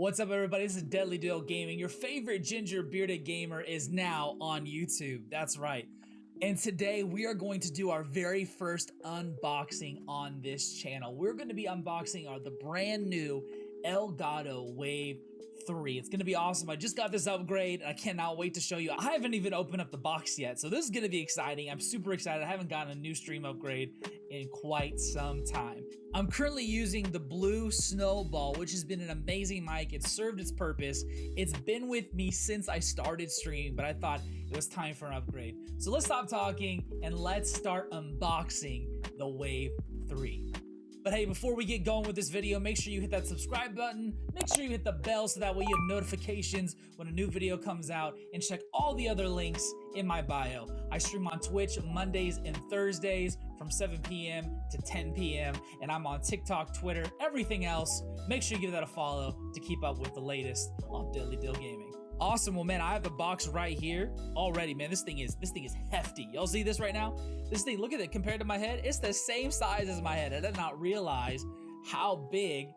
What's up, everybody? This is Deadly Dill Gaming. Your favorite ginger bearded gamer is now on YouTube. That's right. And today we are going to do our very first unboxing on this channel. We're going to be unboxing the brand new Elgato Wave 3. It's going to be awesome. I just got this upgrade and I cannot wait to show you. I haven't even opened up the box yet, so this is going to be exciting. I'm super excited. I haven't gotten a new stream upgrade in quite some time. I'm currently using the Blue Snowball, which has been an amazing mic. It's served its purpose. It's been with me since I started streaming, but I thought it was time for an upgrade. So let's stop talking and let's start unboxing the Wave 3. But hey, before we get going with this video, make sure you hit that subscribe button, make sure you hit the bell so that way you have notifications when a new video comes out, and check all the other links in my bio. I stream on Twitch Mondays and Thursdays from 7 p.m. to 10 p.m. and I'm on TikTok, Twitter, everything else. Make sure you give that a follow to keep up with the latest on Deadly Dill Gaming. Awesome. Well, man, I have the box right here already. Man, this thing is hefty. Y'all see this right now? This thing, look at it compared to my head. It's the same size as my head. I did not realize how big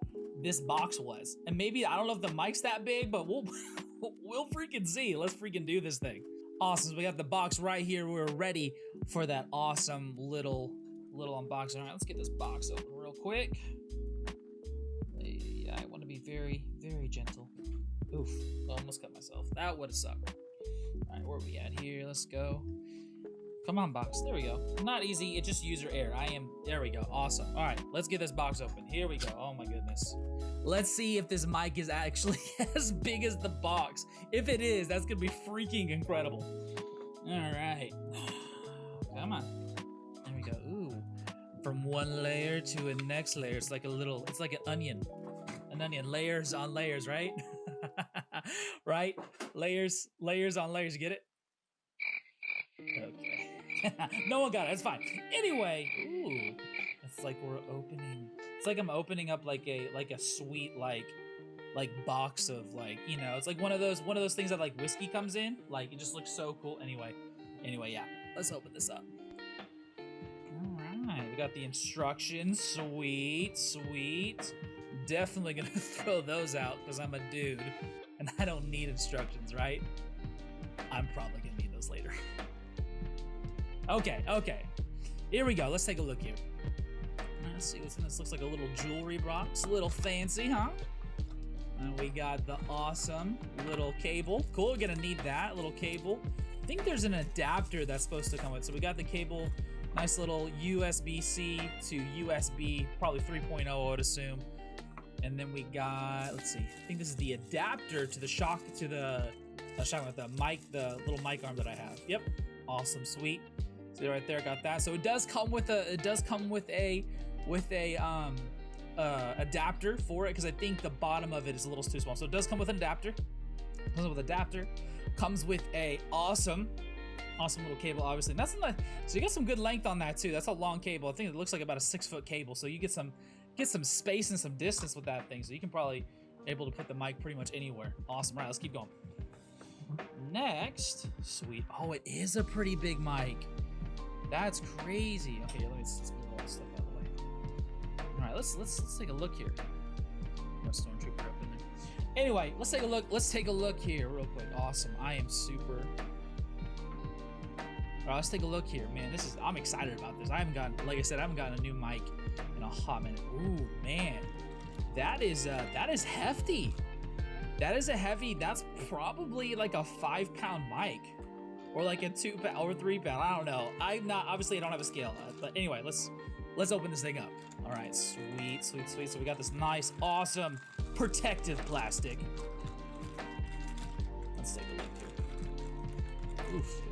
this box was. And maybe, I don't know if the mic's that big, but we'll freaking see. Let's freaking do this thing. Awesome. So we got the box right here. We're ready for that awesome little unboxing. All right, let's get this box open real quick. Yeah, I want to be very, very gentle. Oof, almost cut myself. That would have sucked. All right, where are we at here? Let's go. Come on, box. There we go. Not easy. It's just user error. There we go. Awesome. All right, let's get this box open. Here we go. Oh my goodness. Let's see if this mic is actually as big as the box. If it is, that's going to be freaking incredible. All right. Come on. There we go. Ooh. From one layer to a next layer. It's like an onion. An onion. Layers on layers, right? Right? Layers on layers. You get it? Okay. No one got it. It's fine. Anyway, ooh, it's like we're opening. It's like I'm opening up like a sweet like box of it's like one of those things that like whiskey comes in. Like it just looks so cool. Anyway, yeah. Let's open this up. All right, we got the instructions. Sweet. Definitely gonna throw those out because I'm a dude and I don't need instructions, right? I'm probably gonna need those later. Okay. Here we go. Let's take a look here. Let's see what's in this. Looks like a little jewelry box. A little fancy, huh? And we got the awesome little cable. Cool, we're gonna need that little cable. I think there's an adapter that's supposed to come with. So we got the cable, nice little USB-C to USB, probably 3.0, I would assume. And then we got, let's see, I think this is the adapter to the mic, the little mic arm that I have. Yep, awesome, sweet. See right there, got that. So it does come with a adapter for it because I think the bottom of it is a little too small. So it does come with an adapter. Comes with a awesome little cable, obviously. And so you got some good length on that too. That's a long cable. I think it looks like about a 6-foot cable. So you get some space and some distance with that thing. So you can probably able to put the mic pretty much anywhere. Awesome. Right, let's keep going. Next, sweet. Oh, it is a pretty big mic. That's crazy. Okay, let me just move all this stuff out of the way. All right, let's take a look here. No stormtrooper up in there. Anyway, let's take a look. Let's take a look here real quick. Awesome. I am super. All right, let's take a look here, man. I'm excited about this. Like I said, I haven't gotten a new mic in a hot minute. Ooh, man, that is hefty. That's probably like a 5-pound mic, or like a 2-pound or 3-pound. I don't know. Obviously I don't have a scale, but anyway, let's open this thing up. All right, sweet. So we got this nice, awesome, protective plastic. Let's take a look here.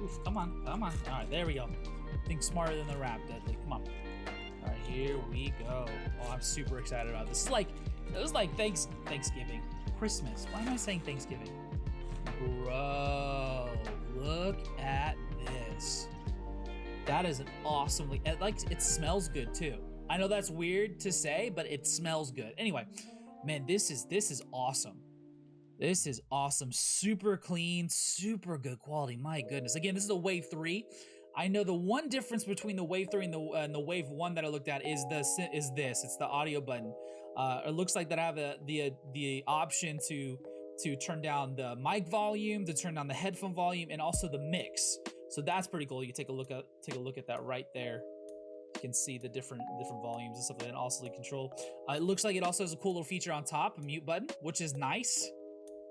Oof, come on. All right, there we go. Think smarter than the rap, Deadly. Come on. All right, here we go. Oh, I'm super excited about this. This is like Thanksgiving, Christmas. Why am I saying Thanksgiving? Bro, look at this. That is an awesomely, it smells good too. I know that's weird to say, but it smells good. Anyway, man, this is awesome. This is awesome. Super clean, super good quality. My goodness. Again, this is a Wave 3. I know the one difference between the Wave 3 and the Wave 1 that I looked at is this. It's the audio button. It looks like that I have the option to turn down the mic volume, to turn down the headphone volume, and also the mix. So that's pretty cool. You can take a look at that right there. You can see the different volumes and stuff like that, and also control. It looks like it also has a cool little feature on top, a mute button, which is nice,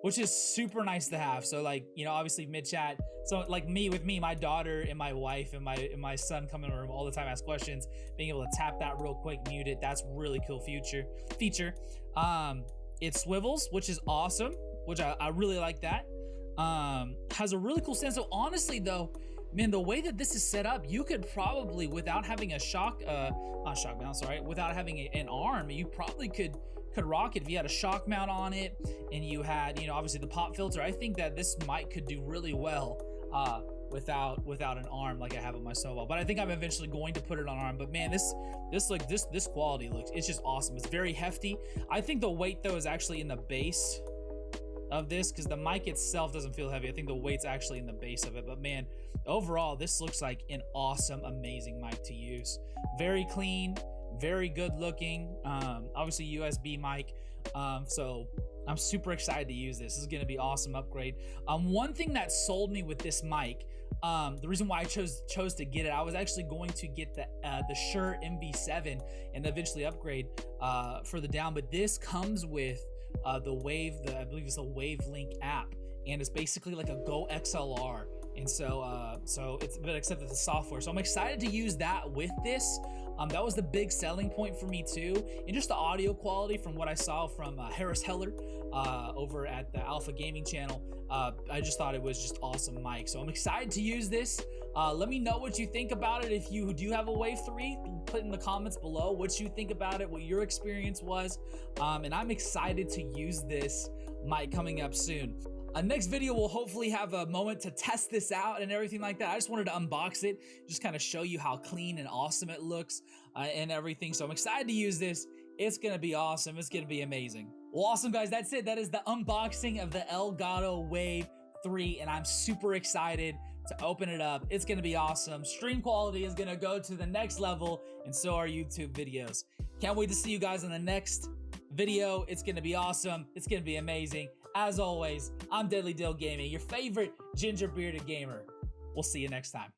which is super nice to have. So like, you know, obviously mid chat. So like with me, my daughter and my wife and my son come in the room all the time, ask questions, being able to tap that real quick, mute it. That's really cool feature. It swivels, which is awesome, which I really like that. Has a really cool stand. So honestly though, man, the way that this is set up, you could probably, without having a without having an arm, you probably could rock it if you had a shock mount on it and you had, you know, obviously the pop filter. I think that this mic could do really well without an arm like I have on my Snowball. But I think I'm eventually going to put it on arm. But man, this quality it's just awesome. It's very hefty. I think the weight though is actually in the base of this, because the mic itself doesn't feel heavy. I think the weight's actually in the base of it. But man, overall, this looks like an awesome, amazing mic to use. Very clean, very good looking. Obviously USB mic. So I'm super excited to use this. This is gonna be awesome upgrade. One thing that sold me with this mic, the reason why I chose to get it, I was actually going to get the Shure MV7 and eventually upgrade for the down, but this comes with I believe it's a Wavelink app, and it's basically like a Go XLR. And so it's, but except it's the software. So I'm excited to use that with this. That was the big selling point for me too, and just the audio quality from what I saw from Harris Heller over at the Alpha Gaming channel. I just thought it was just awesome mic. So I'm excited to use this. Let me know what you think about it. If you do have a Wave 3, put in the comments below what you think about it, what your experience was. And I'm excited to use this mic coming up soon. Next video, we'll hopefully have a moment to test this out and everything like that. I just wanted to unbox it, just kind of show you how clean and awesome it looks and everything. So I'm excited to use this. It's going to be awesome. It's going to be amazing. Well, awesome, guys. That's it. That is the unboxing of the Elgato Wave 3, and I'm super excited to open it up. It's going to be awesome. Stream quality is going to go to the next level, and so are YouTube videos. Can't wait to see you guys in the next video. It's going to be awesome. It's going to be amazing. As always, I'm Deadly Dill Gaming, your favorite ginger bearded gamer. We'll see you next time.